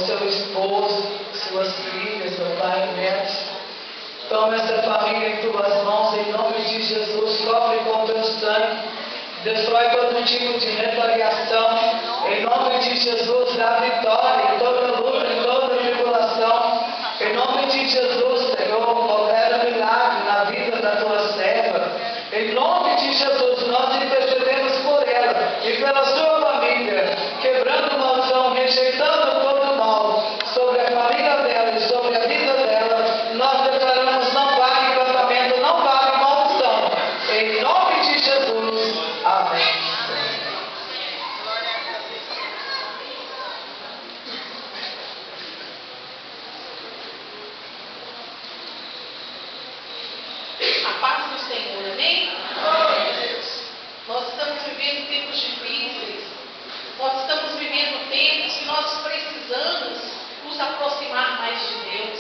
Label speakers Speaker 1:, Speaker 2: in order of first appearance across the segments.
Speaker 1: seu esposo, suas filhas, seu pai e netos. Toma essa família em tuas mãos, em nome de Jesus, cobre com teu sangue, destrói todo tipo de retaliação, em nome de Jesus, dá vitória em toda luta, em toda tribulação, em nome de Jesus, Senhor, opera milagre na vida da tua serva, em nome de Jesus, nós intercedemos por ela e pela sua família, quebrando maldição, rejeitando todo mal sobre a família dela e sobre a vida dela. Nós declaramos: não vale encantamento, não vale maldição, em nome de Jesus, amém.
Speaker 2: A paz do Senhor, amém? Nós estamos vivendo tempos difíceis, nós estamos vivendo tempos que nós precisamos nos aproximar mais de Deus,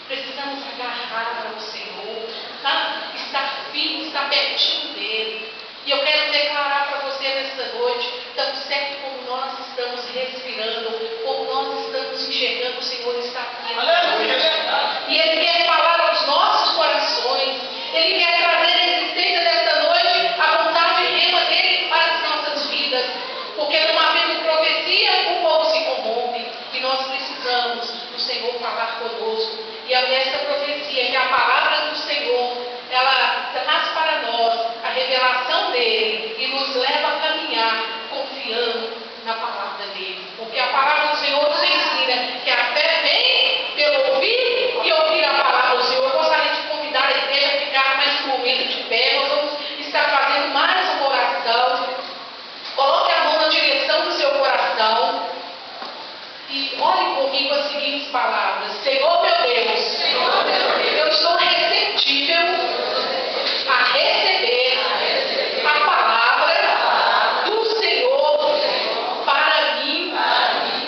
Speaker 2: precisamos agarrar ao Senhor, tá? Estar firme, estar pertinho dEle. E eu quero declarar para você nesta noite, tão certo como nós estamos respirando, como nós estamos enxergando, o Senhor está aqui nesta noite. E Ele quer falar aos nossos corações, Ele quer trazer a existência desta noite, a vontade rema dEle para as nossas vidas. Porque não havendo profecia, o povo se comove. E nós precisamos do Senhor falar conosco. E é nessa profecia que a palavra do Senhor, ela traz para nós a revelação dEle e nos leva a caminhar confiando na palavra dEle. Porque a palavra do Senhor nos ensina que a fé vem pelo ouvir e ouvir a palavra do Senhor. Eu gostaria de convidar a igreja a ficar mais um momento de pé. Nós vamos estar fazendo mais uma oração. Coloque a mão na direção do seu coração e olhe comigo as seguintes palavras: Senhor meu Deus, eu estou receptível a receber a palavra do Senhor para mim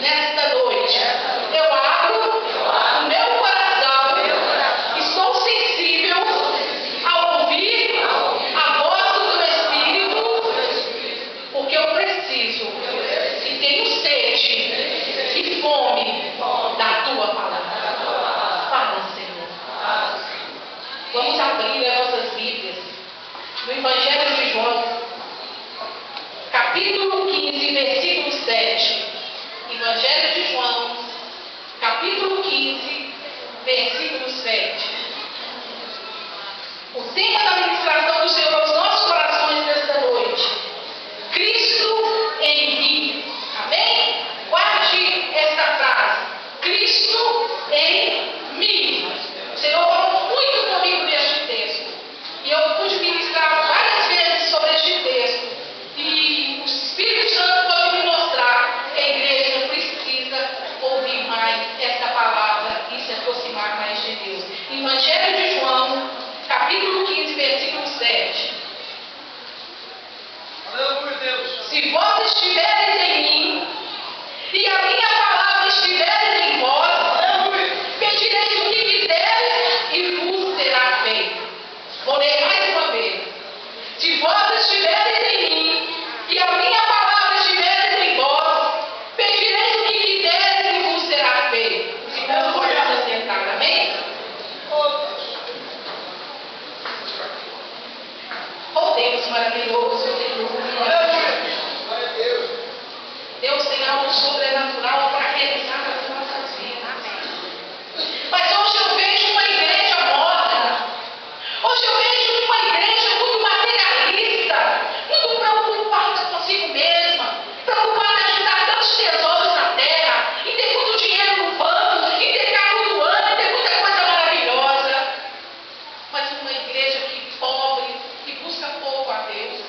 Speaker 2: nesta noite. Eu abro o meu coração, estou sensível ao ouvir a voz do teu Espírito, porque eu preciso e tenho sede e fome da tua palavra. Fala, Senhor. Vamos abrir as nossas Bíblias no Evangelho de João, capítulo 15, versículo 7. Evangelho de João, capítulo 15, versículo 7. O tema da ministração do Senhor aos nossos corações nesta noite: Cristo em mim. Amém? Guarde esta frase: Cristo em mim. O Senhor falou muito comigo neste texto. E eu pude ministrar várias vezes sobre este texto. E o Espírito Santo pode me mostrar que a igreja precisa ouvir mais esta palavra e se aproximar mais de Deus. Evangelho de João, capítulo 15, versículo 7. Se vós estiveres em mim e a minha palavra estiveres em vós, pedireis o que quiseres e vos será feito. Vou ler mais uma vez. Se vós estiveres em mim e a minha palavra estiveres em vós, pedireis o que quiseres e vos será feito. Se não podemos sentar, amém? Oh Deus maravilhoso, aleluia. Deus tem algo sobrenatural para realizar as nossas vidas. Mas hoje eu vejo uma igreja morna. Hoje eu vejo uma igreja muito materialista, muito preocupada consigo mesma, preocupada em juntar tantos tesouros na terra, em ter muito dinheiro no banco, em ter carro do ano, em ter muita coisa maravilhosa. Mas uma igreja que pobre, que busca pouco a Deus.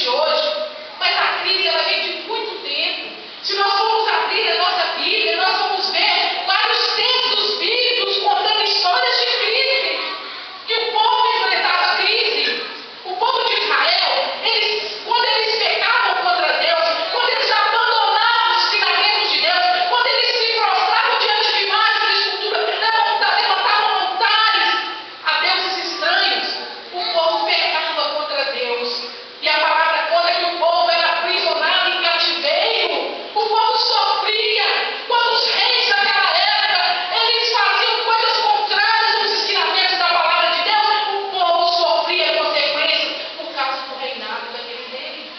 Speaker 2: hoje, mas a crise ela vem de muito tempo. Se nós formos abrir a nossa Bíblia, nós vamos ver vários textos bíblicos contando histórias de crise, que o povo enfrentava crise. O povo de Israel, quando eles pecavam contra Deus, quando eles abandonavam os ensinamentos de Deus, quando eles se prostravam diante de imagens de escultura, levantavam altares a deuses estranhos, o povo pecava contra Deus. E a palavra conta que o povo era aprisionado em cativeiro, o povo sofria. Quando os reis daquela época, eles faziam coisas contrárias aos ensinamentos da palavra de Deus, o povo sofria consequências por causa do reinado daquele rei.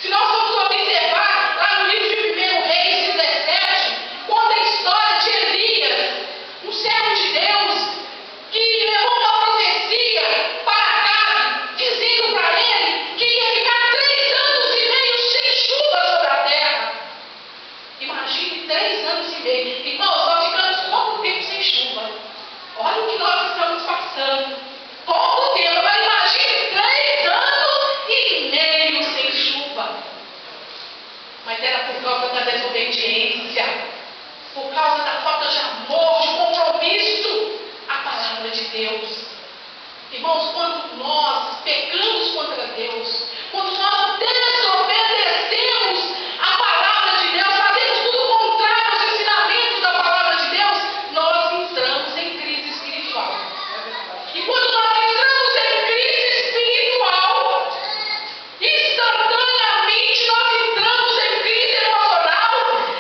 Speaker 2: Se nós formos observar lá no livro de 1 Reis 17, conta a história de Elias, um servo de Deus, que levou uma profecia para Acabe, dizendo para ele que ia ficar 3 anos e meio sem chuva sobre a terra. Imagine 3 anos e meio. Irmãos, nós ficamos pouco tempo sem chuva. Olha o que nós estamos passando. Pouco tempo, mas imagine 3 anos e meio sem chuva. Mas era por causa da desobediência, por causa da falta de amor, de compromisso à palavra de Deus. Irmãos, quando nós pecamos contra Deus, quando nós desobedecemos a palavra de Deus, fazemos tudo contrário aos ensinamentos da palavra de Deus, nós entramos em crise espiritual. E quando nós entramos em crise espiritual, instantaneamente nós entramos em crise emocional,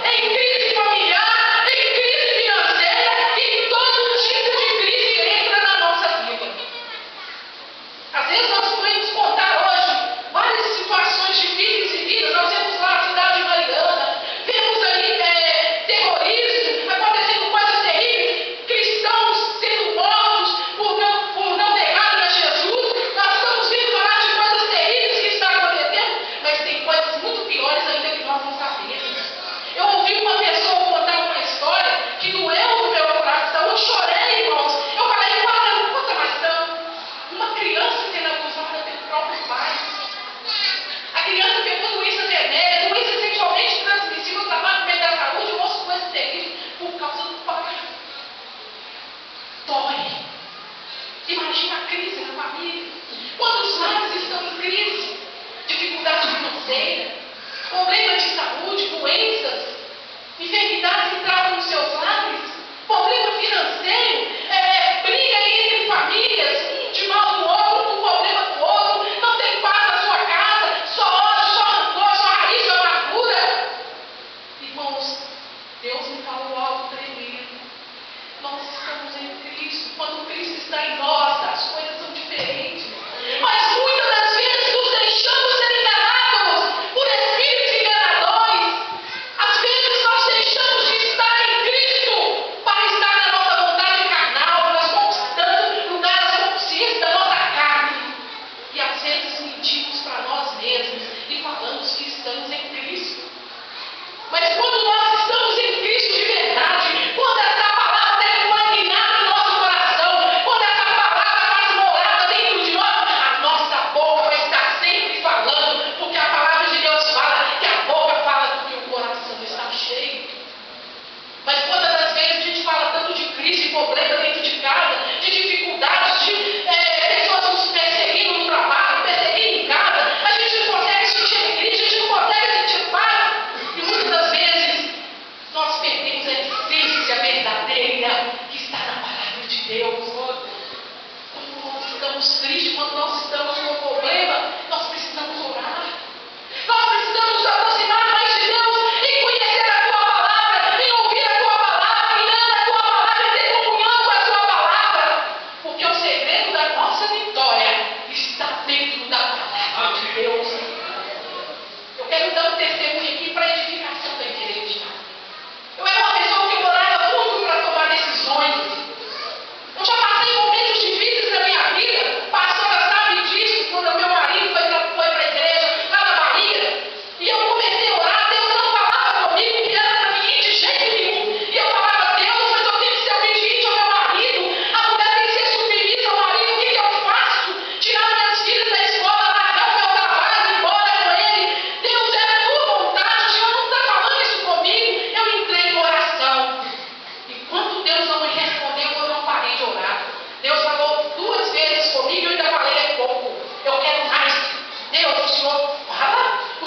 Speaker 2: em crise familiar, em crise financeira, e todo tipo de crise entra na nossa vida. Às vezes nós podemos contar hoje várias situações difíceis vividas. Nós vemos lá a cidade de Mariana, vemos ali terrorismo, acontecendo coisas terríveis, cristãos sendo mortos por não negarem a Jesus. Nós estamos vendo falar de coisas terríveis que estão acontecendo, mas tem coisas muito piores ainda que nós não sabemos. Eu ouvi uma pessoa contar uma história que doeu no meu coração. Eu chorei, irmãos. Eu falei, Padre, não conta mais tanto. Uma criança sendo acusada pelo próprio pai. A criança pegou doença venérea, doença sexualmente transmissível, trabalho no meio da saúde, um monte de coisa terrível, por causa do pai. Dói. Imagina a crise na família. Quando os lares estão em crise, dificuldade financeira, problema de saúde, doenças, enfermidades que travam nos seus lares, problema financeiro, briga entre famílias, um de mal do outro, um com problema do outro, não tem paz na sua casa, só ódio, só rancor, só raiz, só amargura. Irmãos, Deus me falou algo tremendo. Nós estamos em Cristo. Quando Cristo está em nós, as coisas são diferentes. Mas muitas das vezes nos deixamos ser enganados por espíritos enganadores. Às vezes nós deixamos de estar em Cristo para estar na nossa vontade carnal, nós conquistando lugares conscientes da nossa carne. E às vezes mentimos para nós mesmos e falamos que estamos em Cristo. Mas quando nós estamos em Cristo de verdade, quando essa palavra tem impregnar no nosso coração, quando essa palavra faz morada dentro de nós, a nossa boca vai estar sempre falando, porque a palavra de Deus fala que a boca fala do que o coração está cheio. Mas quantas das vezes a gente fala tanto de crise, de problema dentro de casa, de dificuldades, de pessoas nos perseguindo no trabalho, perseguindo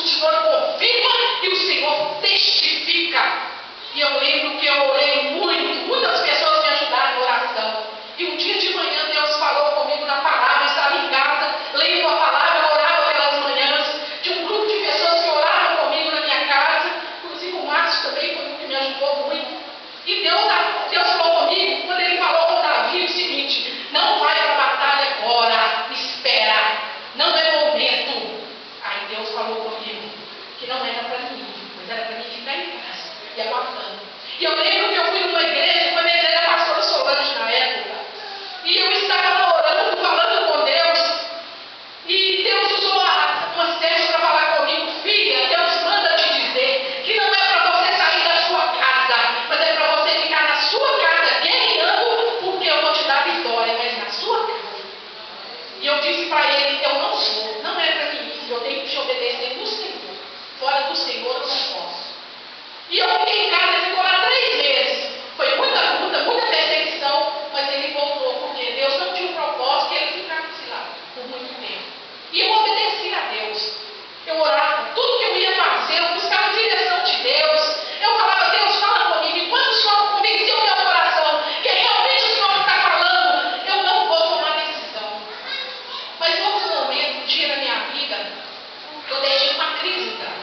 Speaker 2: o Senhor confirma e o Senhor testifica. E eu lembro que eu orei muito, muitas pessoas me ajudaram em oração. E um dia de manhã Deus falou comigo na palavra, eu estava em casa, lendo a palavra, eu orava pelas manhãs, de um grupo de pessoas que oravam comigo na minha casa, inclusive o Márcio também foi um que me ajudou muito. E Deus falou comigo, quando ele falou com Davi, o seguinte: não vai para a batalha agora, espera, não é momento. Aí Deus falou comigo que não era para mim, mas era para mim ficar em casa e aguardando. E eu lembro que eu fui numa igreja, foi na igreja da pastora Solange na época, e eu estava lá orando, falando com Deus, e Deus usou uma serva para falar comigo: filha, Deus manda te dizer que não é para você sair da sua casa, mas é para você ficar na sua casa guerreando, porque eu vou te dar vitória, mas na sua casa. E eu disse para ele: eu não sou, não é para mim, eu tenho que te obedecer no Senhor, fora do Senhor eu não posso. E eu fiquei em casa, ele ficou lá 3 meses. Foi muita luta, muita perseguição, mas ele voltou, porque Deus não tinha um propósito que ele ficasse lá por muito tempo. E eu obedeci a Deus. Eu orava, tudo que eu ia fazer, eu buscava a direção de Deus. Eu falava: Deus, fala comigo. E quando o Senhor convenceu o meu coração que realmente o Senhor está falando, eu não vou tomar decisão. Mas houve um momento, um dia na minha vida, eu deixei uma crise entrar.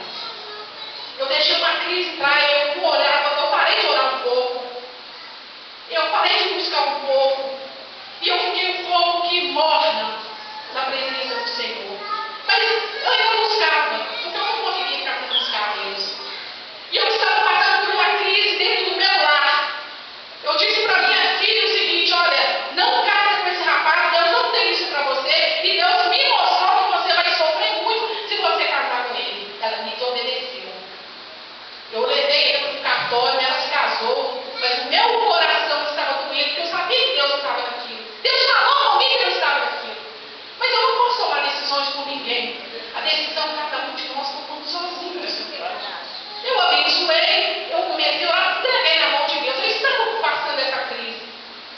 Speaker 2: Eu deixei uma crise entrar, eu parei de orar um pouco. Eu parei de buscar um pouco. E eu fiquei um pouco que morna na presença do Senhor. Mas eu ainda buscava, porque eu não conseguia ficar sem buscar a Deus. E eu estava passando por uma crise dentro do meu lar. Eu disse para minha filha o seguinte: olha, não casa com esse rapaz, Deus não tem isso para você. E Deus me mostrou que você vai sofrer muito se você casar com ele. Ela me desobedeceu. Eu levei ela para o cartório, ela se casou, mas o meu coração estava doendo, porque eu sabia que Deus estava naquilo. Deus falou comigo que eu estava naquilo. Mas eu não posso tomar decisões por ninguém. A decisão cada um de nós tomamos sozinhos. Eu abençoei, eu comecei a orar, entreguei na mão de Deus. Eu estava passando essa crise.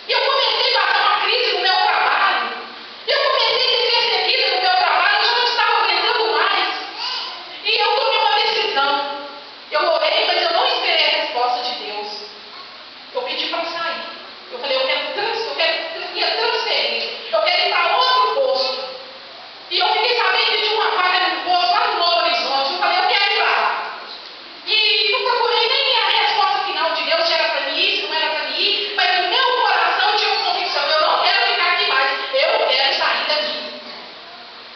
Speaker 2: E eu comecei a passar uma crise no meu trabalho. Eu comecei a ser perseguida no meu trabalho, eu já não estava aguentando mais. E eu tomei uma decisão. Eu orei, mas eu não esperei a resposta de Deus. Eu pedi para sair. Eu falei: eu quero transferir. Eu quero ir para outro posto. E eu fiquei sabendo que tinha uma vaga no posto lá no Novo Horizonte. Eu falei: eu quero ir para lá. E não procurei nem a resposta final de Deus, se era para mim ir, se não era para mim ir. Mas no meu coração tinha uma convicção: eu não quero ficar aqui mais. Eu quero sair daqui.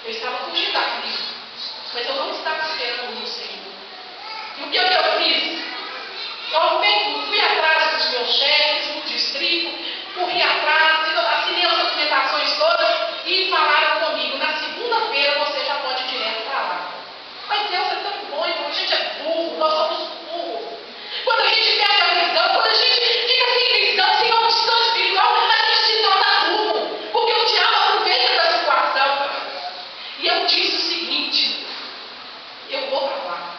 Speaker 2: Eu estava fugindo da crise, mas eu não estava esperando no Senhor. E o que eu fiz? Eu arrumei, fui atrás dos meus chefes no distrito, corri atrás, assinei as documentações todas e falaram comigo: na segunda-feira você já pode ir direto para lá. Mas Deus é tão bom, então a gente é burro, nós somos burros. Quando a gente perde a visão, quando a gente fica sem visão, sem uma visão espiritual, a gente se torna burro, porque o diabo aproveita da situação. E eu disse o seguinte: eu vou para lá.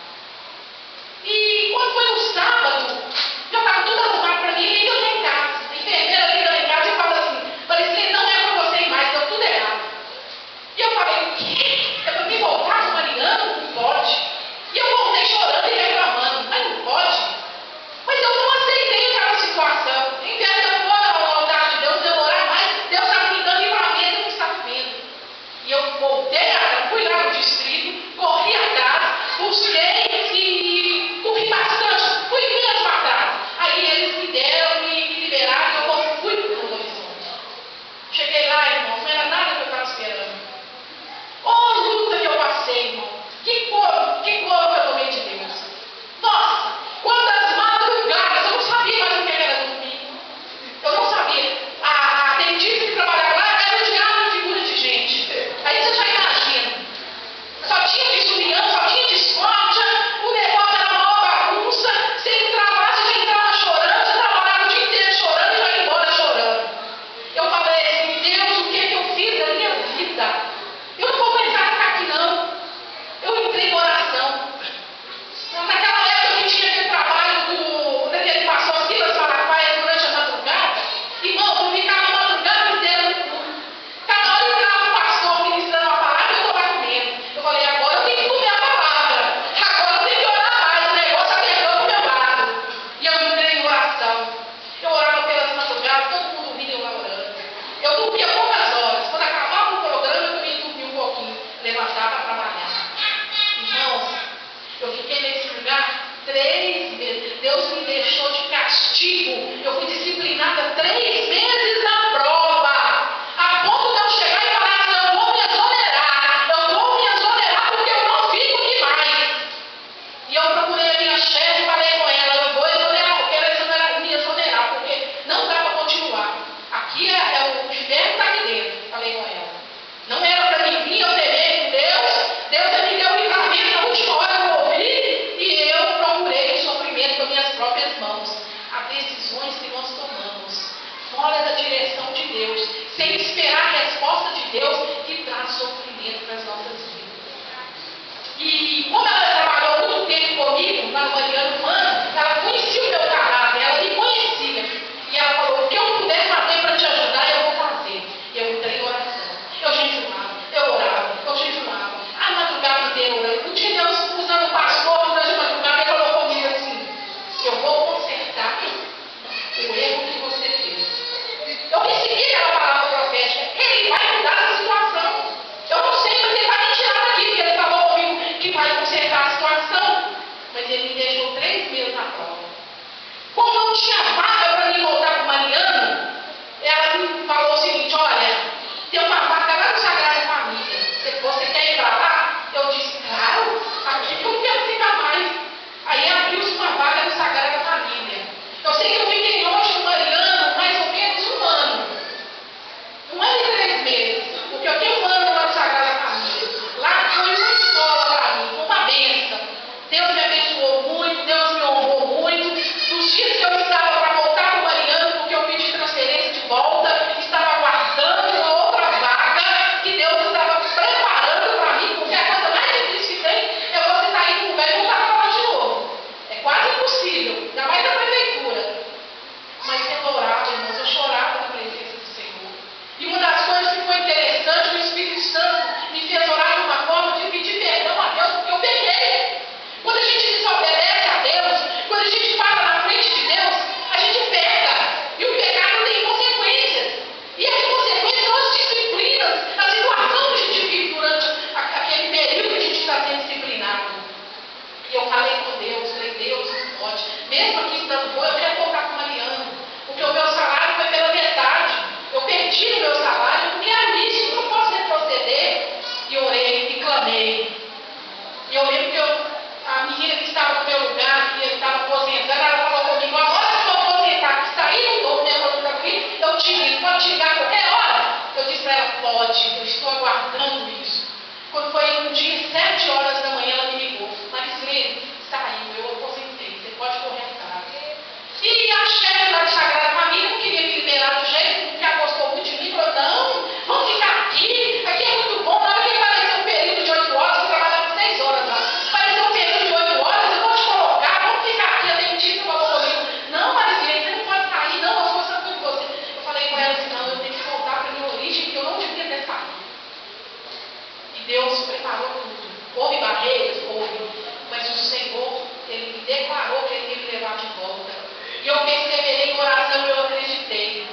Speaker 2: E quando foi no sábado, já estava tudo arrumado para mim, e eu lá em casa. A enfermeira liga lá em casa e fala assim: Maricê, não é para você ir mais, deu tudo errado. E eu falei: o quê? É para mim voltar com Mariana? Não pode. E eu voltei chorando e reclamando: mas não pode. Mas eu não aceitei aquela situação. Em vez de eu for ao altar de Deus, demorar mais, Deus estava me dando livramento, eu não estava vendo. E eu voltei, fui lá no Houve barreiras? Houve. Mas o Senhor, Ele me declarou que Ele ia me levar de volta. E eu perseverei em oração e eu acreditei.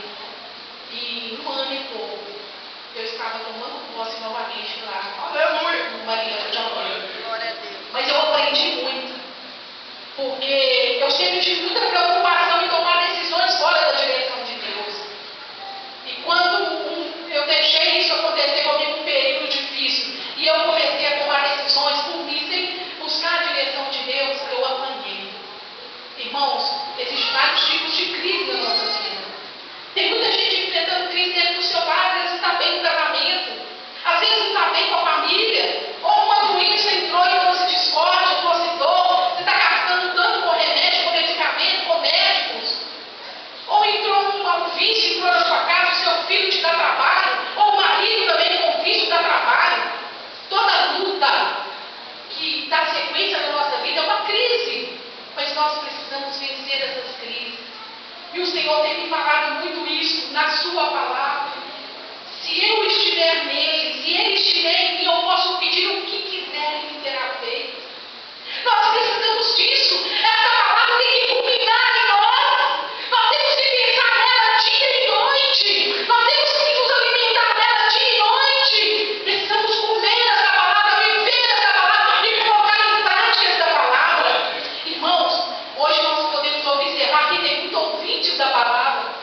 Speaker 2: E 1 ano e pouco, eu estava tomando posse novamente lá. Aleluia! No Mariana de Amanhã.
Speaker 3: Glória a Deus.
Speaker 2: Mas eu aprendi muito. Porque eu sempre tive muita preocupação em tomar decisões fora da direção de Deus. E quando eu deixei isso acontecer comigo um período difícil, e eu comecei a tomar decisões por mim, sem buscar a direção de Deus, eu apanhei. Irmãos, existem vários tipos de crise na nossa vida. Tem muita gente enfrentando crise dentro do seu lar, às vezes está bem no casamento, às vezes está bem com a família, ou uma doença entrou e trouxe discórdia, trouxe dor, você está gastando tanto com remédio, com medicamento, com médicos, ou entrou um vício, entrou na sua casa, o seu filho te dá trabalho, ou o marido também com vício dá trabalho. Toda luta que dá sequência na nossa vida é uma crise, mas nós precisamos vencer essas crises. E o Senhor tem me falado muito isso na sua palavra. Se eu estiver nele, se ele estiver em mim, eu posso pedir o que quiser e me será feito. Nós precisamos disso. Essa palavra tem que culminar em nós. Nós temos que pensar nela dia e noite. Nós temos que nos alimentar dela dia e noite. Precisamos comer essa palavra, viver essa palavra e colocar em prática essa palavra. Irmãos, hoje nós podemos observar que tem muito ouvinte da palavra.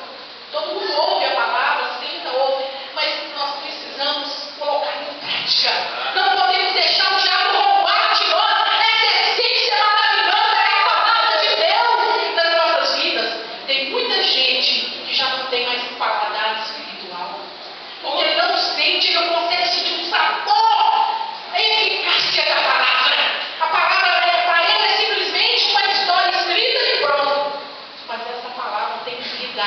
Speaker 2: Todo mundo ouve a palavra, senta, ouve, mas nós precisamos colocar em prática. Não podemos deixar o diabo roubar de nós essa essência maravilhosa que é a palavra de Deus nas nossas vidas. Tem muita gente que já não tem mais paladar espiritual, porque não sente, não consegue sentir um sabor, a eficácia da palavra. A palavra para ele é simplesmente uma história escrita e pronto. Mas essa palavra tem vida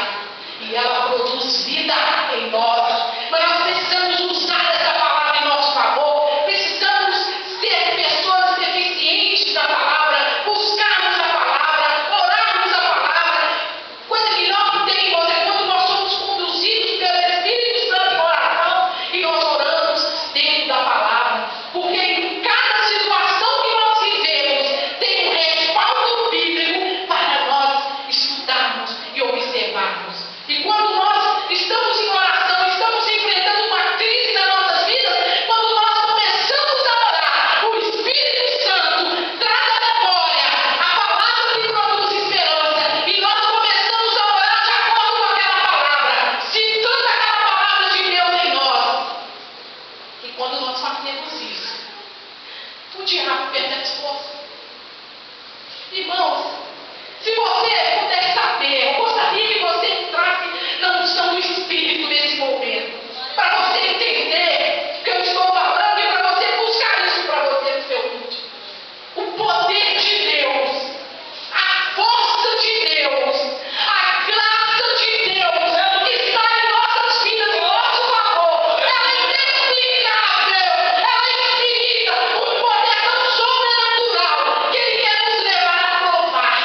Speaker 2: e ela produz vida em nós. Mas nós precisamos usar essa palavra em nosso favor. Precisamos ser pessoas eficientes da palavra, buscarmos a palavra, orarmos a palavra. Coisa melhor que tem, irmãos, é quando nós somos conduzidos pelo Espírito Santo em oração e nós oramos dentro da palavra. Porque em cada situação que nós vivemos tem um respaldo bíblico para nós estudarmos e observarmos. E quando nós estamos em oração, estamos enfrentando uma crise nas nossas vidas, quando nós começamos a orar, o Espírito Santo traz à memória a palavra que produz esperança, e nós começamos a orar de acordo com aquela palavra, citando aquela palavra de Deus em nós. E quando nós fazemos isso, o diabo perde as forças. Irmãos, se você puder saber, eu gostaria que você entrasse na unção do Espírito nesse momento, para você entender o que eu estou falando e para você buscar isso para você no seu íntimo. O poder de Deus, a força de Deus, a graça de Deus que está em nossas vidas, em nosso favor, ela é inexplicável, ela é infinita, um poder tão sobrenatural que Ele quer nos levar a provar.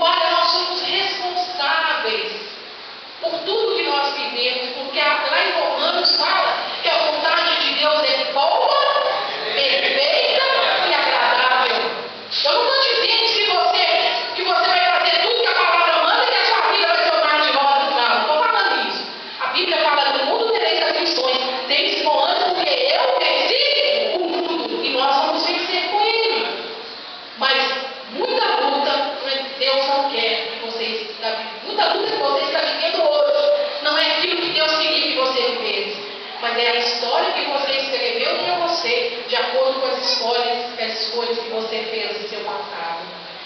Speaker 2: Olha, nós somos responsáveis por tudo que nós vivemos, porque lá em Romanos fala que a vontade de Deus é boa, perfeita e agradável. Eu não estou dizendo que você vai fazer tudo que a palavra manda e que a sua vida vai ser um mar de rosas, não estou falando isso. A Bíblia fala que no mundo tereis aflições, tem antes porque eu venci o mundo e nós vamos vencer com ele. Mas muita luta Deus não quer que vocês está vivendo. Muita luta que você está vivendo hoje não é aquilo que Deus queria que você vivesse, mas é a história que você escreveu para você, de acordo com as escolhas que você fez no seu passado.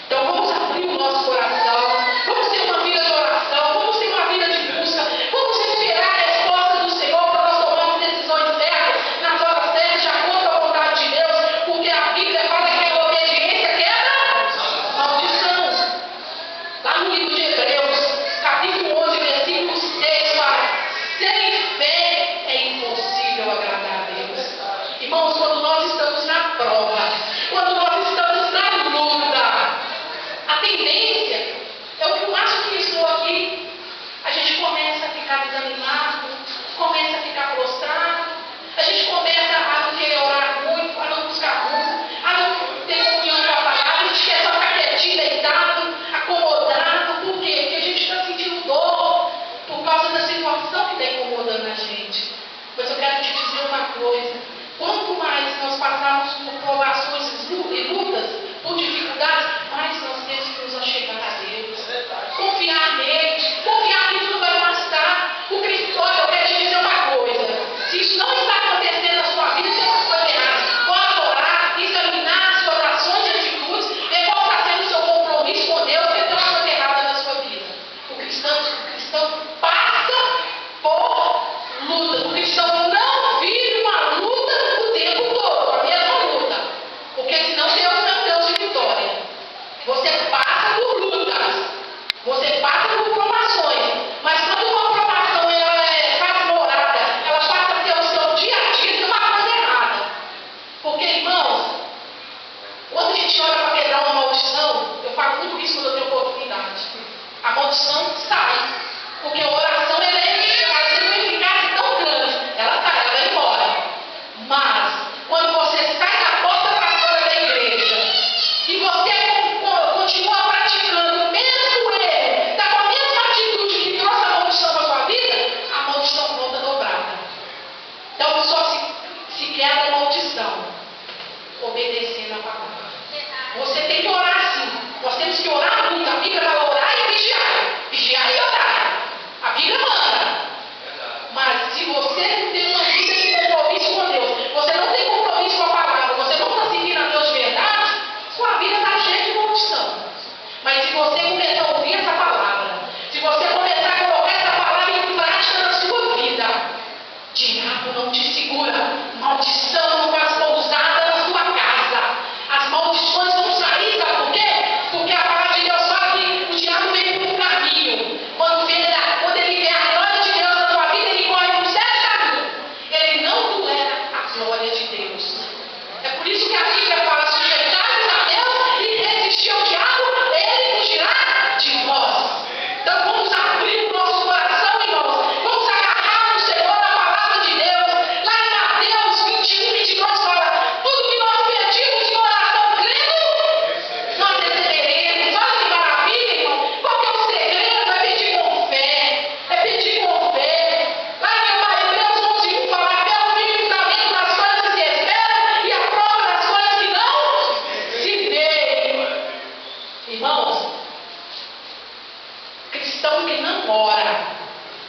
Speaker 2: Então vamos abrir o nosso coração, vamos ter uma vida de oração, vamos ter uma vida de busca, vamos esperar a resposta do Senhor para nós tomarmos decisões certas, nas horas certas, de acordo com a vontade de Deus, porque a Bíblia fala que a obediência quebra maldição. Lá no livro de Hebreus, capítulo 11, versículo 6, fala: sem fé é impossível agradar a Deus. Irmãos, quando nós estamos na prova, quando nós estamos na luta, a tendência é o que o máximo que estou aqui, a gente começa a ficar desanimado, começa a ficar prostrado, a gente começa a não querer orar muito, a não buscar muito, a não ter comunhão com a palavra, a gente quer só ficar quietinho, deitado, acomodado. Por quê? Porque a gente está sentindo dor por causa da situação que está incomodando a gente. Mas eu quero te dizer uma coisa: quanto mais nós passarmos por provações e lutas, por dificuldades, mais nós temos que nos achegar a Deus, confiar nele, confiar que tudo vai passar. O Cristo, olha, eu quero te dizer uma coisa: se isso não está acontecendo na sua vida, tem uma coisa errada. Bora orar, examinar as suas ações e atitudes, ver qual está sendo o seu compromisso com Deus, porque tem uma coisa errada na sua vida. O cristão passa por luta. O cristão não vive uma luta o tempo todo, a mesma luta, porque senão Deus não é um Deus de vitória. Você passa por lutas, você passa por provações, mas quando uma provação ela é faz-morada, ela passa a ser o seu dia a dia, tem uma coisa errada. Porque, irmãos, quando a gente olha para quebrar uma maldição, eu falo muito isso quando eu tenho oportunidade. A maldição sai, porque a oração ela tem uma eficácia tão grande, ela sai, ela vai embora. Mas, quando você sai da porta para fora da igreja e você continua praticando o mesmo erro, está com a mesma atitude que trouxe a maldição para a sua vida, a maldição volta dobrada. Então, só se quebra a maldição obedecendo a palavra. Você tem que orar sim. Nós temos que orar muito. A Bíblia fala orar e vigiar. Vigiar e orar. A Bíblia manda. Mas se você não tem uma vida de compromisso com Deus, você não tem compromisso com a palavra, você não está seguindo a Deus de verdade, sua vida está cheia de maldição. Mas se você começar a ouvir essa palavra, se você começar a colocar essa palavra em prática na sua vida, diabo não te segura, maldição não faz pousada na sua casa. As maldições vão sair, sabe por quê? Porque a palavra de Deus fala que o diabo vem por um caminho. Quando ele vê a glória de Deus na sua vida, ele corre por 7 caminhos. Ele não tolera a glória de Deus. É por isso que a Bíblia fala: sujeitai-vos a Deus e resistir ao diabo, ele fugirá de vós. Então vamos abrir o nosso coração, irmãos. Vamos agarrar no Senhor, na palavra de Deus. Lá em Mateus 21, 22 fala: tudo que nós pedimos em oração crendo, nós receberemos. Olha que maravilha, irmão. Qual que é o segredo? É pedir com fé. É pedir com fé. Lá em Hebreus 11, 1 fala: fé é o firme fundamento das coisas que se esperam e a prova das coisas que não se veem. Irmãos, cristão que não ora,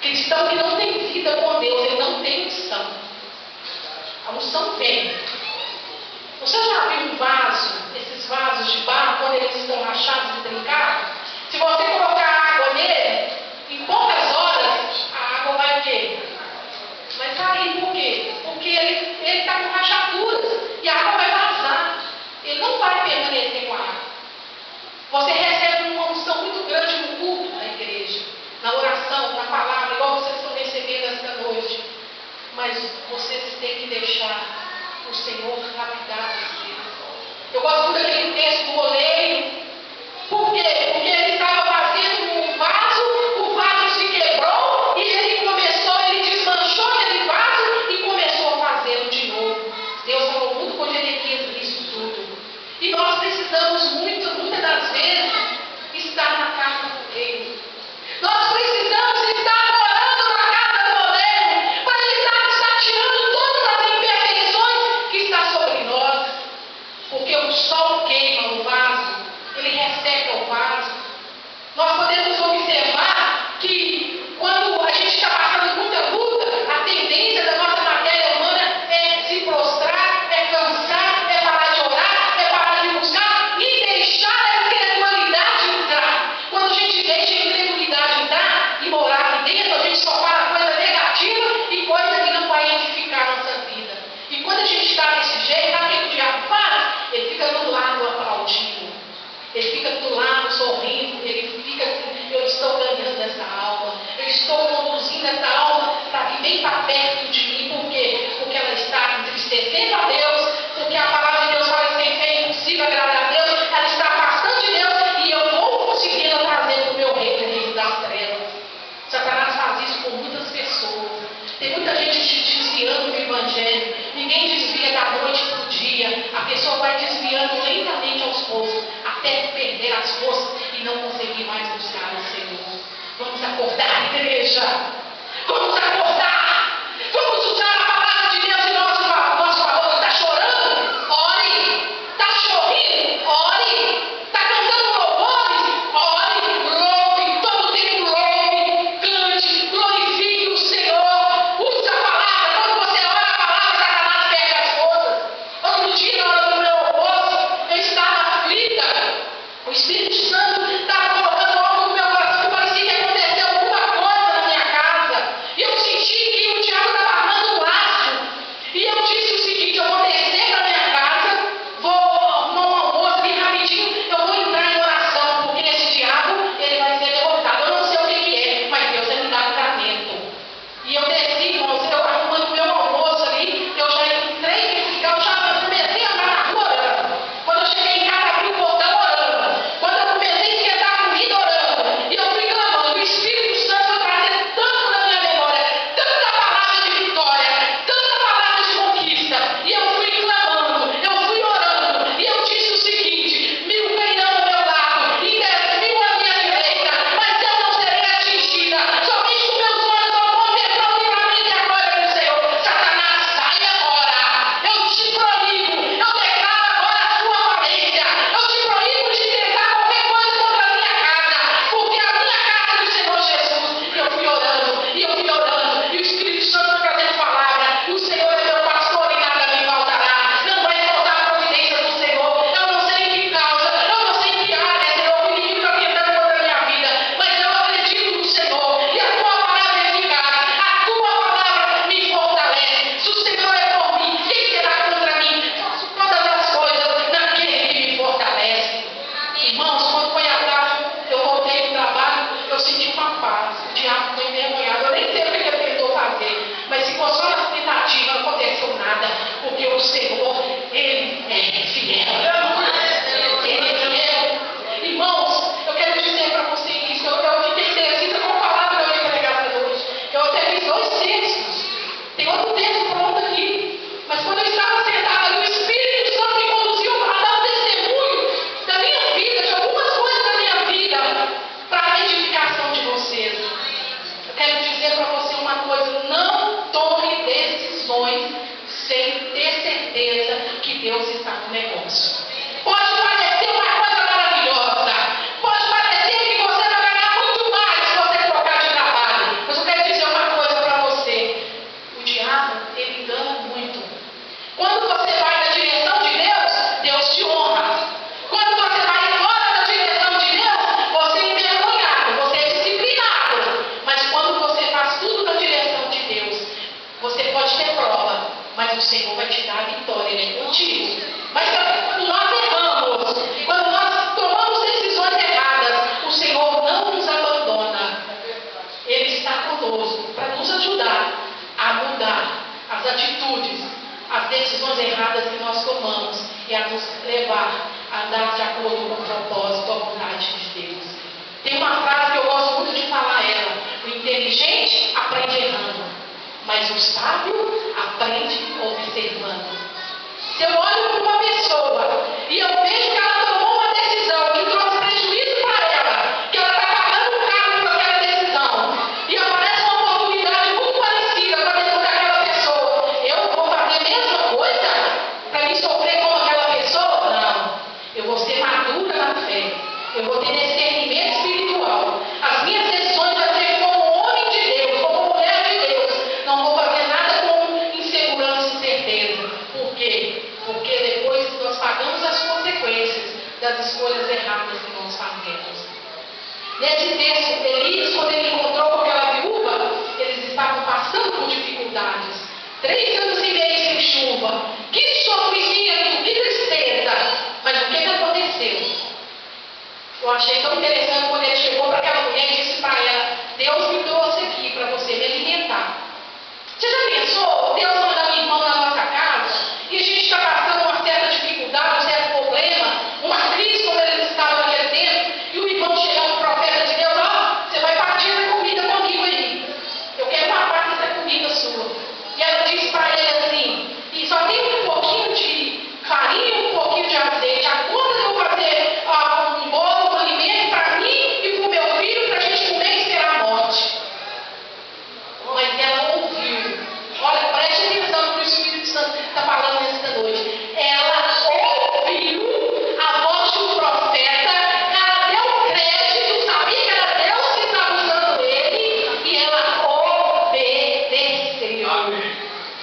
Speaker 2: cristão que não tem vida com Deus, ele não tem unção. A unção vem. Você já viu um vaso, esses vasos de barro, quando eles estão rachados e trincados? Se você colocar água nele, em poucas horas, a água vai o quê? Vai sair. Por quê? Porque ele está com rachaduras e a água vai vazar. Ele não vai permanecer com a água. Você recebe uma unção muito grande no culto da igreja, na oração, na palavra, igual vocês estão recebendo esta noite. Mas vocês têm que deixar o Senhor lapidar vocês. Eu gosto muito daquele texto do oleiro. Por quê? Porque ele estava o sol queima o vaso, ele resseca o vaso. Nós podemos observar que quando a gente está passando muita luta, a tendência da nossa matéria humana é se prostrar, é cansar, é parar de orar, é parar de buscar e deixar a incredulidade entrar. Quando a gente deixa a incredulidade entrar e morar aqui dentro, a gente só fala coisa negativa e coisa que não vai edificar a nossa vida. E quando a gente está desse jeito, sabe o que o diabo faz? Ele fica do lado aplaudindo. Ele fica do lado sorrindo. Ele fica assim: eu estou ganhando essa alma. Eu estou conduzindo essa alma para vir bem para perto de mim. Por quê? Porque ela está entristecendo a Deus. Porque a palavra de Deus fala que sem fé é impossível agradar a Deus. Ela está afastando de Deus. E eu vou conseguindo trazer para o meu reino das trevas. Satanás faz isso com muitas pessoas. Tem muita gente desviando do evangelho. Ninguém desvia da noite para o dia. A pessoa vai desviando lentamente aos poucos, até perder as forças e não conseguir mais buscar o Senhor. Vamos acordar, igreja. Vamos acordar. Vamos usar a palavra de Deus em nosso favor. Está chorando? Ore. Está sorrindo? Ore. Está cantando louvores? Ore. Louve. Todo tempo louve. Cante. Glorifique o Senhor. Use a palavra. Quando você ora a palavra, Satanás perde as forças. Outro dia, na hora do meu almoço, eu estava aflita. O Espírito Santo estava colocando algo no meu coração que parecia que aconteceu alguma coisa na minha casa. E eu senti que o diabo estava armando um laço. E eu disse o seguinte: eu vou descer para minha casa, vou arrumar um almoço bem rapidinho, eu vou entrar em oração, porque esse diabo, ele vai ser derrotado. Eu não sei o que é, mas Deus vai me dar livramento. E eu desci, irmãos, eu arrumando o meu almoço ali, eu já entrei, eu já comecei a andar na rua orando. Quando eu cheguei em casa, abri o portão orando. Quando eu comecei a esquentar a comida orando. E eu fui clamando. O Espírito Santo foi trazendo tanto na minha memória, tanta palavra de vitória, tanta palavra de conquista. E eu fui clamando, eu fui orando. E eu disse o seguinte: 1000 cairão ao meu lado e 10.000 à minha direita, mas eu não serei atingida. Somente com meus olhos eu vou contemplar o livramento e a glória do Senhor. Satanás, sai agora. Eu te proíbo. Eu declaro agora a sua falência. Eu te proíbo de tentar qualquer coisa contra a minha casa. Porque a minha casa é do Senhor Jesus. E eu fui orando. E eu fui orando. E o Espírito Santo foi trazendo palavra. O Senhor é meu pastor e nada me faltará. Não vai faltar a providência do Senhor. Eu não sei em que causa. Eu não sei em que área, Senhor, o inimigo está tentando contra a minha vida. Mas eu acredito no Senhor. E a tua palavra é eficaz. A tua palavra me fortalece. Se o Senhor é por mim, quem será contra mim? Faço todas as coisas naquele que me fortalece. Irmãos, quando foi à tarde, eu voltei do trabalho, eu senti uma paz. O diabo foi envergonhado. Eu nem sei o que ele tentou fazer. Mas se for só essa tentativa, não aconteceu nada. Porque o Senhor, Ele é fiel. Ele é fiel. Irmãos, eu quero dizer para vocês isso. Eu fiquei decidida com a palavra que eu ia pregar essa noite. Eu até fiz 2 textos. Tem outro texto pronto aqui. Mas quando eu estava sentada ali, o Espírito Santo me conduziu a dar um testemunho da minha vida, de algumas coisas da minha vida, para a edificação de vocês. Eu quero dizer para você uma coisa: não tome decisões sem ter certeza que Deus está no negócio. Pode parecer uma coisa maravilhosa, pode parecer que você vai ganhar muito mais se você trocar de trabalho, mas eu quero dizer uma coisa para você: o diabo, ele engana muito. Quando você vai na direção de Deus, Deus te honra. Quando você vai fora da direção de Deus, você é envergonhado, você é disciplinado. Mas quando você faz tudo na direção de Deus, você pode ter prova, mas o Senhor vai te dar a vitória, Ele é contigo. Mas quando nós erramos, quando nós tomamos decisões erradas, o Senhor não nos abandona. Ele está conosco para nos ajudar a mudar as atitudes, as decisões erradas que nós tomamos e a nos levar a andar de acordo com o propósito, a vontade de Deus. Tem uma frase que eu gosto muito de falar ela: o inteligente aprende errando, mas o sábio aprende observando. Se eu olho para uma pessoa e eu vejo que ela tomou uma decisão que trouxe prejuízo para ela, que ela está pagando caro por aquela decisão, e aparece uma oportunidade muito parecida para dentro daquela pessoa, eu vou fazer a mesma coisa para me sofrer como aquela pessoa? Não. das escolhas erradas que nós fazemos. Nesse texto, Elias, quando ele encontrou com aquela viúva, eles estavam passando por dificuldades. 3 anos e meio sem chuva. Que sofrimento, que tristeza. Mas o que aconteceu? Eu achei tão interessante quando ele chegou para aquela mulher e disse para ela: Deus me trouxe aqui para você me alimentar. Você já pensou? Deus manda um irmão na nossa casa e a gente está passando uma certa dificuldade, um certo problema, uma crise como eles estavam naquele tempo, e o irmão chega um profeta de Deus: ó, você vai partir essa comida comigo aí. Eu quero uma parte dessa comida sua. E ela disse para ele assim: e só tem um pouquinho de farinha, um pouquinho de azeite. A conta de eu fazer um bolo, um alimento para mim e para o meu filho, para a gente comer e esperar a morte. Mas ela ouviu. Olha, preste atenção no que o Espírito Santo está falando nesta noite. Ela ouviu a voz do profeta, ela deu crédito, sabia que era Deus que estava usando ele, e ela obedeceu.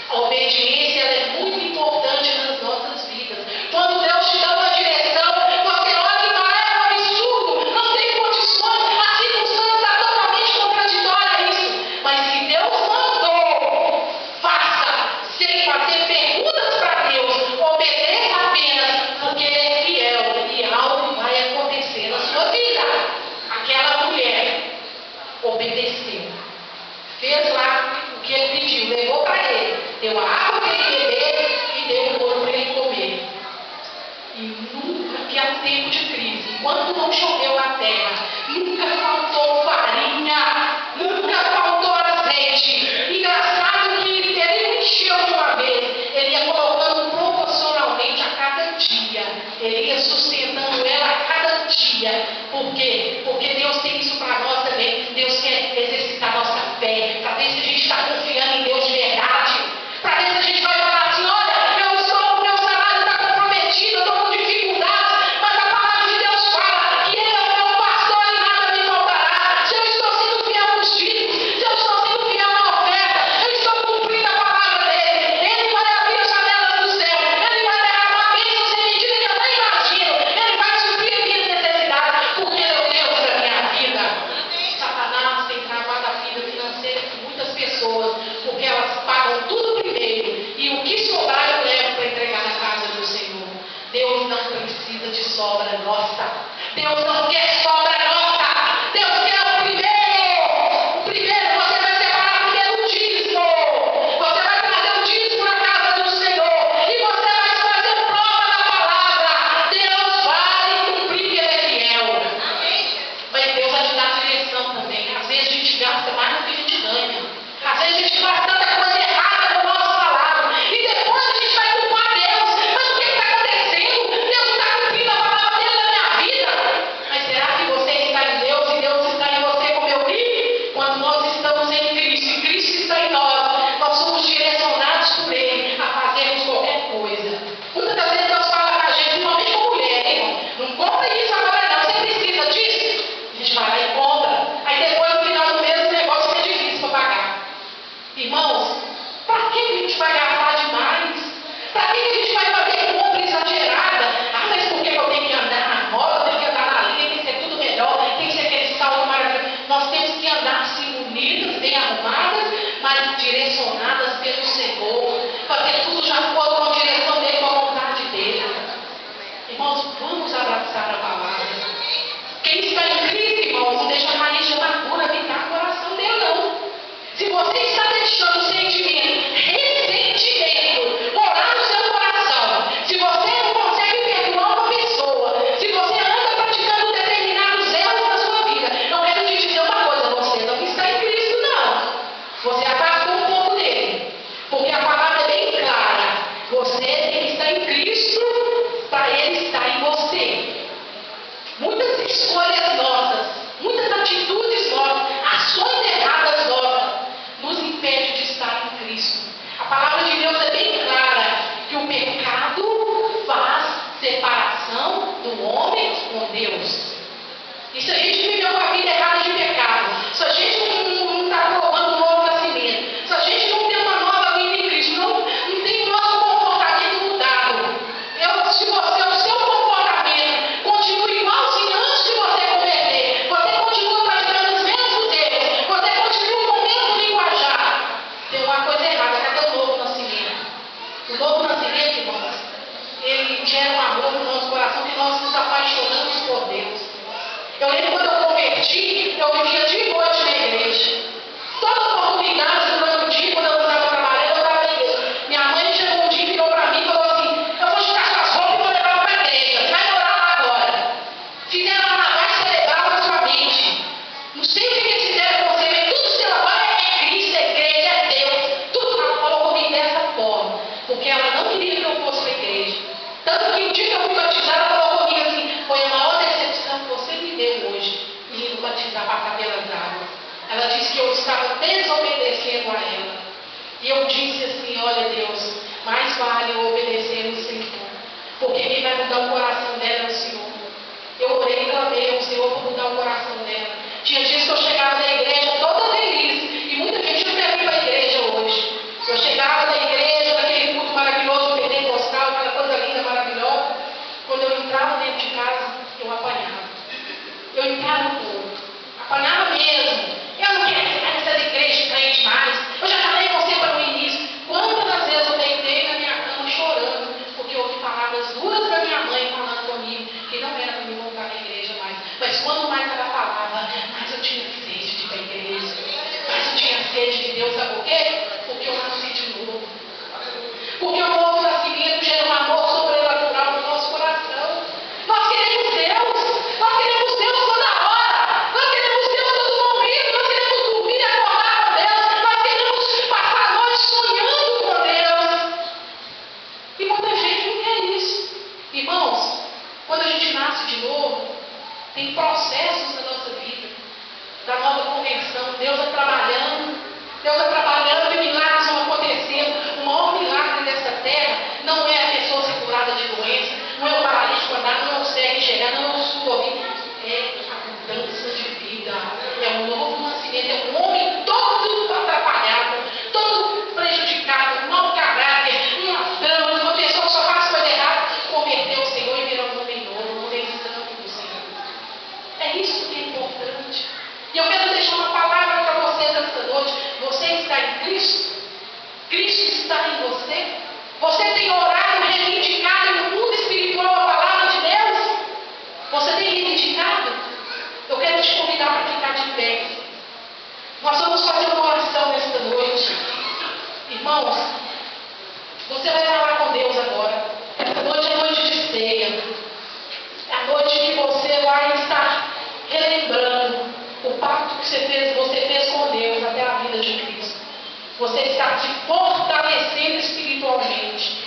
Speaker 2: A obediência ela é muito importante nas nossas vidas. Quando Deus te dá uma direção, você olha e fala: é um absurdo, não tem condições, a circunstância está totalmente contraditória a isso. Mas se Deus mandou, faça, sem fazer perguntas para Deus, obedeça apenas, porque Ele é fiel e algo vai acontecer na sua vida. Aquela mulher obedeceu, fez lá o que ele pediu, levou para ele, deu a água para ele beber e deu o bolo para ele comer. E nunca, que é um tempo de crise, enquanto não choveu na terra, nunca faltou farinha, nunca faltou azeite. Engraçado que ele encheu de uma vez, ele ia colocando proporcionalmente a cada dia, ele ia sustentando ela a cada dia. Por quê? Porque Deus tem isso para nós também. Deus quer exercitar nossa fé, para ver se a gente está confiando em Deus de verdade, para ver se a gente vai falar assim: olha, o meu salário está comprometido, eu estou com dificuldades, mas a palavra de Deus fala que Ele é o meu pastor e nada me faltará. Se eu estou sendo fiel nos dízimos, se eu estou sendo fiel na oferta, eu estou cumprindo a palavra dEle. Ele vai abrir as janelas do céu, Ele vai derramar bênçãos sem medida que eu nem imagino, Ele vai suprir minhas necessidades, porque Ele é o Deus da minha vida. Satanás tem travado a vida financeira de muitas pessoas, porque elas pagam tudo primeiro, e o que sobrar eu levo para entregar na casa do Senhor. Deus não precisa de sobra nossa. Deus não quer sobra nossa. Deus quer o primeiro. O primeiro, você vai separar primeiro o dízimo. Você vai trazer o dízimo na casa do Senhor, e você vai fazer prova da palavra. Deus vai cumprir, que Ele é fiel. Mas Deus vai te dar direção também. Às vezes a gente gasta mais do que a gente ganha. Às vezes a gente faz tanta coisa errada com o nosso salário, e depois a gente vai culpar Deus. Mas o que está acontecendo? Deus está cumprindo a palavra dele na minha vida. Mas será que você está em Deus e Deus está em você, como eu li? Quando nós estamos em Cristo e Cristo está em nós somos direcionados por Ele a fazermos qualquer coisa. Muitas das vezes Deus fala para a gente, principalmente com mulher, hein, irmão? Não compra isso agora não, você precisa disso. A gente vai lá e compra. Aí depois, no final do mês, o negócio fica difícil para pagar. Irmãos, para que a gente vai gastar demais? Para que a gente vai fazer compra exagerada? Ah, mas por que eu tenho que andar na moda, eu tenho que andar na linha, tem que ser tudo melhor, tem que ser aquele salto maravilhoso. Nós temos que andar assim bonitas, bem arrumadas, mas direcionadas pelo Senhor, fazer tudo já for com a direção dele, com a vontade dele. Irmãos, vamos abraçar a palavra. Quem está em Cristo, irmãos, não deixa a raiz de amargura habitar o coração dele, não. Se você está deixando o sentimento, ressentimento, morar no seu coração, se você não consegue perdoar uma pessoa, se você anda praticando determinados erros na sua vida, eu quero te dizer uma coisa: você não está em Cristo, não. Você afastou um pouco dele, porque a palavra é bem clara. Você tem que estar em Cristo para Ele estar em você. Muitas escolhas nossas, muitas atitudes nossas, ações erradas nossas, nos impede de estar em Cristo. A palavra de Deus é bem clara que o pecado faz separação do homem com Deus. E se a gente viveu uma vida errada de pecado, se a gente não está provando um novo nascimento, se a gente não tem uma nova vida em Cristo, não tem o nosso comportamento mudado, se o seu comportamento Eu lembro quando eu converti, eu vivia de noite na igreja. Toda oportunidade, durante o dia, quando eu não estava trabalhando, eu estava na igreja. Minha mãe chegou um dia e virou para mim e falou assim: eu vou tirar suas roupas e vou levar para a igreja. Você vai orar lá agora. Fizeram uma lavagem cerebral na sua mente. Não sei o que eles fizeram com você, mas tudo seu agora é Cristo, é igreja, é Deus. Tudo ela falou comigo dessa forma. Porque ela não queria que eu fosse para a igreja. Tanto que o dia que eu fui batizar, ela falou comigo assim: foi a maior decepção que você me deu hoje, indo batizar, passar pelas águas. Ela disse que eu estava desobedecendo a ela. E eu disse assim: olha Deus, mais vale eu obedecer no Senhor, porque quem vai mudar o coração dela é o Senhor. Eu orei e clamei ao Senhor para mudar o coração dela. Tinha dias que eu chegava da igreja toda feliz, e muita gente não quer ir para a igreja hoje. Eu chegava da igreja, naquele culto maravilhoso, pentecostal, aquela coisa linda, maravilhosa. Quando eu entrava dentro de casa, eu apanhava. Eu entrava no culto, apanhava mesmo. Eu não quero ficar nessas igrejas crente mais. Eu já falei com você para o início. Quantas vezes eu deitei na minha cama chorando, porque eu ouvi palavras duras da minha mãe falando comigo, que não era para me voltar na igreja mais. Mas quando mais ela falava, mas eu tinha sede de ir para a igreja. Mas eu tinha sede de Deus, sabe por quê? Porque eu nasci de novo. Porque o novo nascimento gera um amor sobrenatural no nosso coração. Nós queremos Deus. Nós queremos Deus toda hora. Nós queremos Deus todo momento. Nós queremos dormir e acordar com Deus. Nós queremos passar a noite sonhando com Deus. E muita gente não quer isso. Irmãos, quando a gente nasce de novo, tem processos na nossa vida, da nova conversão. Deus é trabalhando e milagres vão acontecendo. O maior milagre dessa terra não é a pessoa ser curada de doença, não é o paralítico andar, não é o cego chegar, não é o surdo ouvir. É a mudança de vida, é um novo nascimento, é um homem todo atrapalhado, todo prejudicado, mau caráter, um ladrão, uma pessoa que só faz coisa errada, converteu o Senhor e virou um homem novo, um homem santo do Senhor. É isso que é importante. E eu quero deixar uma palavra para vocês esta noite. Você está em Cristo? Cristo está em você? Você tem orado, reivindicado no mundo espiritual a palavra de Deus? Você tem reivindicado? Eu quero te convidar para ficar de pé. Nós vamos fazer uma oração nesta noite. Irmãos, você vai falar com Deus agora. Esta noite é noite de ceia. É a noite que você vai estar relembrando o pacto que você fez com Deus até a vida de Cristo. Você está se fortalecendo espiritualmente.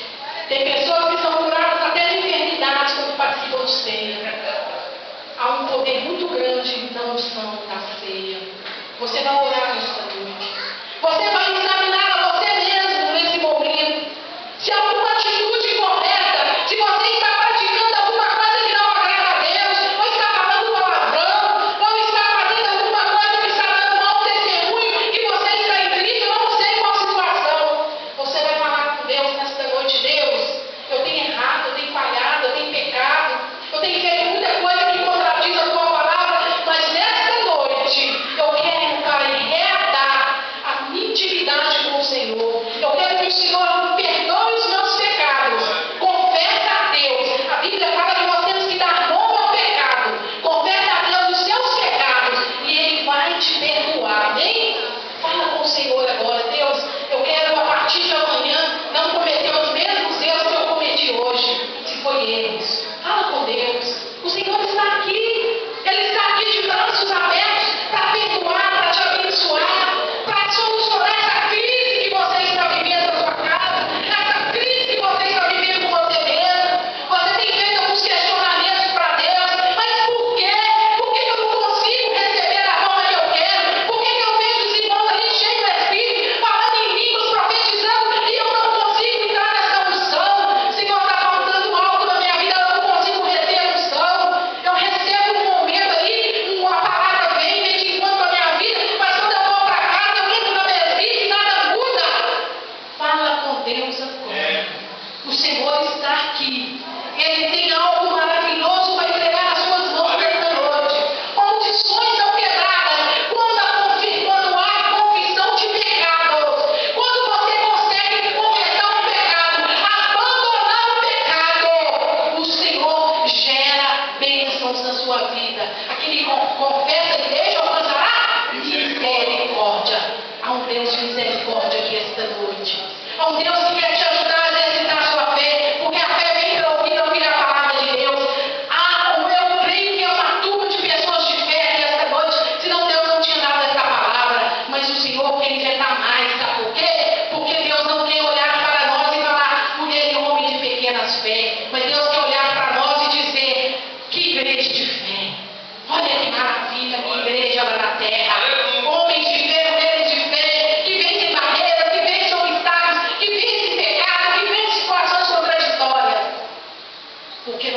Speaker 2: Tem pessoas que são curadas até de enfermidades quando participam de ceia. Há um poder muito grande na unção da ceia. Você vai orar nesta noite. Você vai examinar a você mesmo nesse momento. Se alguma atitude incorreta, se você está praticando alguma coisa que não agrada a Deus, ou está falando palavrão, ou está fazendo alguma coisa que está dando mau testemunho, e você está em Cristo, eu não sei qual situação. Você vai falar com Deus nesta noite: Deus, eu tenho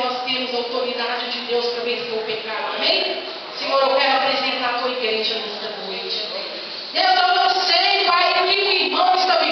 Speaker 2: nós temos a autoridade de Deus para vencer o pecado, amém? Senhor, eu quero apresentar a tua igreja nesta noite. Deus, eu não sei, Pai, o que o irmão está vivendo.